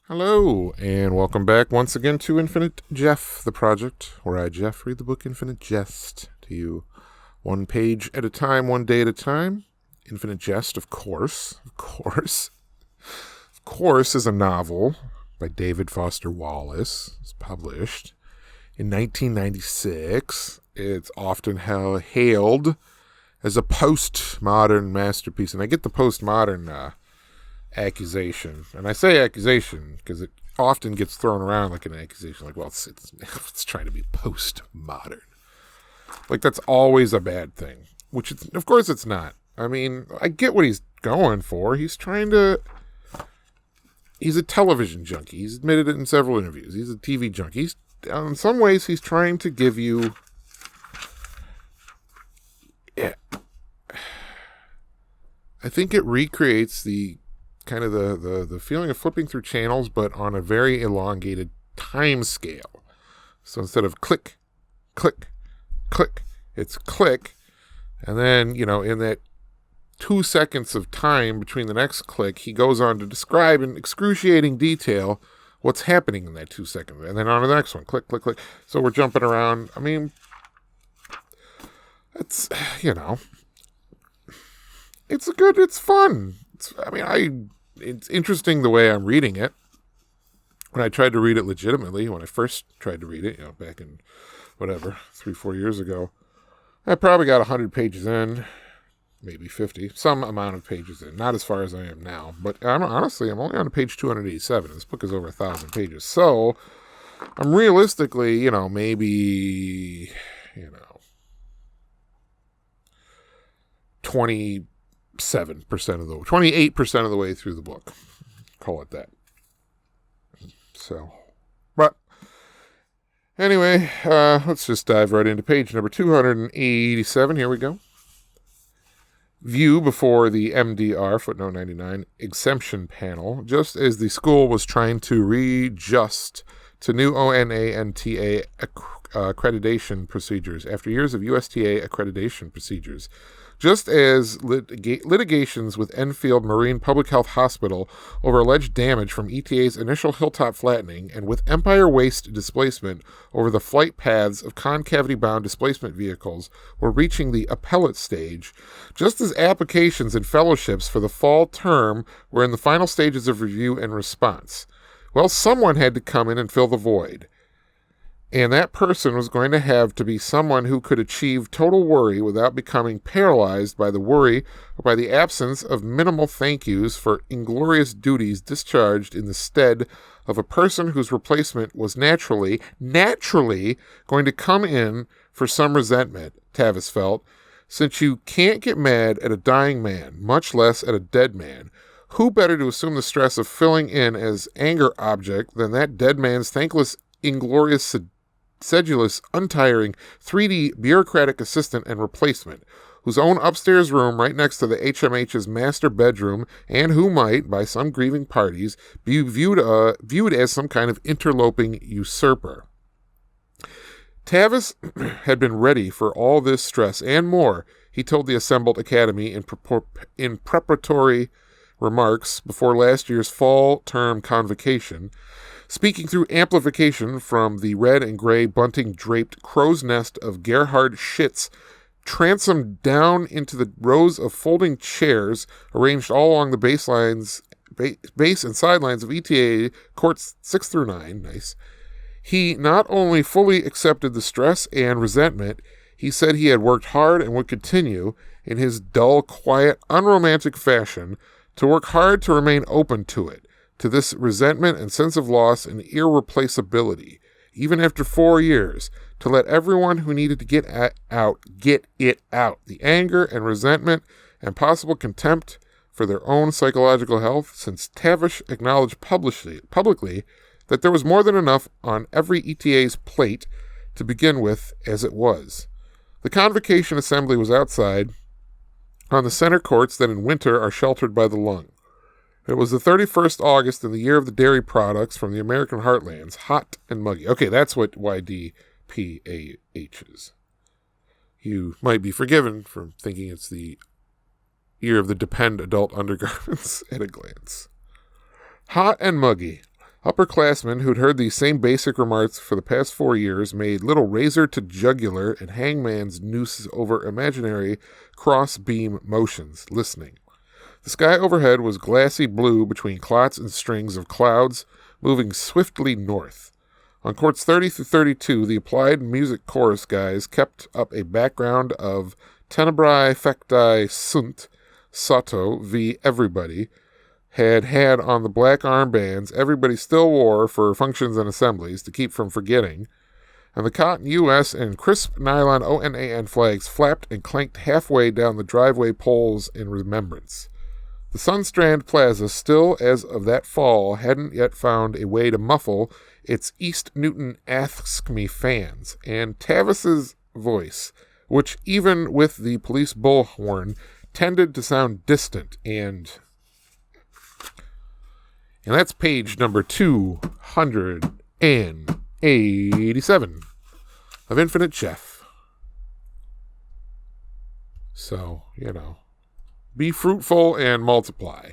Hello, and welcome back once again to Infinite Jeff, the project where I, Jeff, read the book Infinite Jest to you one page at a time, one day at a time. Infinite Jest, of course, is a novel by David Foster Wallace. It's published in 1996. It's often hailed as a postmodern masterpiece, and I get the postmodern accusation, and I say accusation because it often gets thrown around like an accusation, like, well, it's trying to be postmodern, like that's always a bad thing, which of course it's not. I mean, I get what he's going for. He's a television junkie. He's admitted it in several interviews. He's a TV junkie. In some ways, he's trying to give you, I think it recreates the kind of the feeling of flipping through channels, but on a very elongated time scale. So instead of click, click, click, it's click. And then, in that 2 seconds of time between the next click, he goes on to describe in excruciating detail what's happening in that 2 seconds. And then on to the next one, click, click, click. So we're jumping around. I mean, it's fun. It's interesting the way I'm reading it. When I tried to read it legitimately, when I first tried to read it, back in 3-4 years ago, I probably got 100 pages in, maybe 50, some amount of pages in, not as far as I am now. But I'm only on page 287. This book is over 1,000 pages. So I'm realistically, maybe, 28% of the way through the book. Call it that. So, but anyway, let's just dive right into page number 287. Here we go. View before the MDR, footnote 99, exemption panel, just as the school was trying to readjust to new ONANTA accreditation procedures after years of USTA accreditation procedures. Just as litigations with Enfield Marine Public Health Hospital over alleged damage from ETA's initial hilltop flattening and with Empire Waste displacement over the flight paths of concavity-bound displacement vehicles were reaching the appellate stage, just as applications and fellowships for the fall term were in the final stages of review and response. Well, someone had to come in and fill the void. And that person was going to have to be someone who could achieve total worry without becoming paralyzed by the worry or by the absence of minimal thank yous for inglorious duties discharged in the stead of a person whose replacement was naturally going to come in for some resentment, Tavis felt. Since you can't get mad at a dying man, much less at a dead man, who better to assume the stress of filling in as anger object than that dead man's thankless, inglorious, sedulous, untiring, 3D bureaucratic assistant and replacement, whose own upstairs room right next to the HMH's master bedroom, and who might, by some grieving parties, be viewed as some kind of interloping usurper. Tavis had been ready for all this stress and more, he told the assembled academy in preparatory remarks before last year's fall term convocation, speaking through amplification from the red and gray bunting-draped crow's nest of Gerhard Schitz, transomed down into the rows of folding chairs arranged all along the base and sidelines of ETA courts 6 through 9. Nice. He not only fully accepted the stress and resentment, he said he had worked hard and would continue, in his dull, quiet, unromantic fashion, to work hard to remain open to it, to this resentment and sense of loss and irreplaceability, even after 4 years, to let everyone who needed to get it out. The anger and resentment and possible contempt for their own psychological health, since Tavish acknowledged publicly that there was more than enough on every ETA's plate to begin with as it was. The convocation assembly was outside, on the center courts that in winter are sheltered by the lung. It was the 31st August in the year of the dairy products from the American heartlands, hot and muggy. Okay, that's what YDPAH is. You might be forgiven for thinking it's the year of the Depend adult undergarments at a glance. Hot and muggy. Upperclassmen who'd heard these same basic remarks for the past 4 years made little razor to jugular and hangman's nooses over imaginary cross-beam motions, listening. The sky overhead was glassy blue between clots and strings of clouds moving swiftly north. On courts 30 through 32, the applied music chorus guys kept up a background of Tenebrae Fectae Sunt, Sotto v. Everybody, had on the black armbands everybody still wore for functions and assemblies to keep from forgetting, and the cotton U.S. and crisp nylon ONAN flags flapped and clanked halfway down the driveway poles in remembrance. The Sunstrand Plaza, still as of that fall, hadn't yet found a way to muffle its East Newton Ask Me fans, and Tavis's voice, which even with the police bullhorn tended to sound distant and that's page number 287 of Infinite Chef. So, be fruitful and multiply.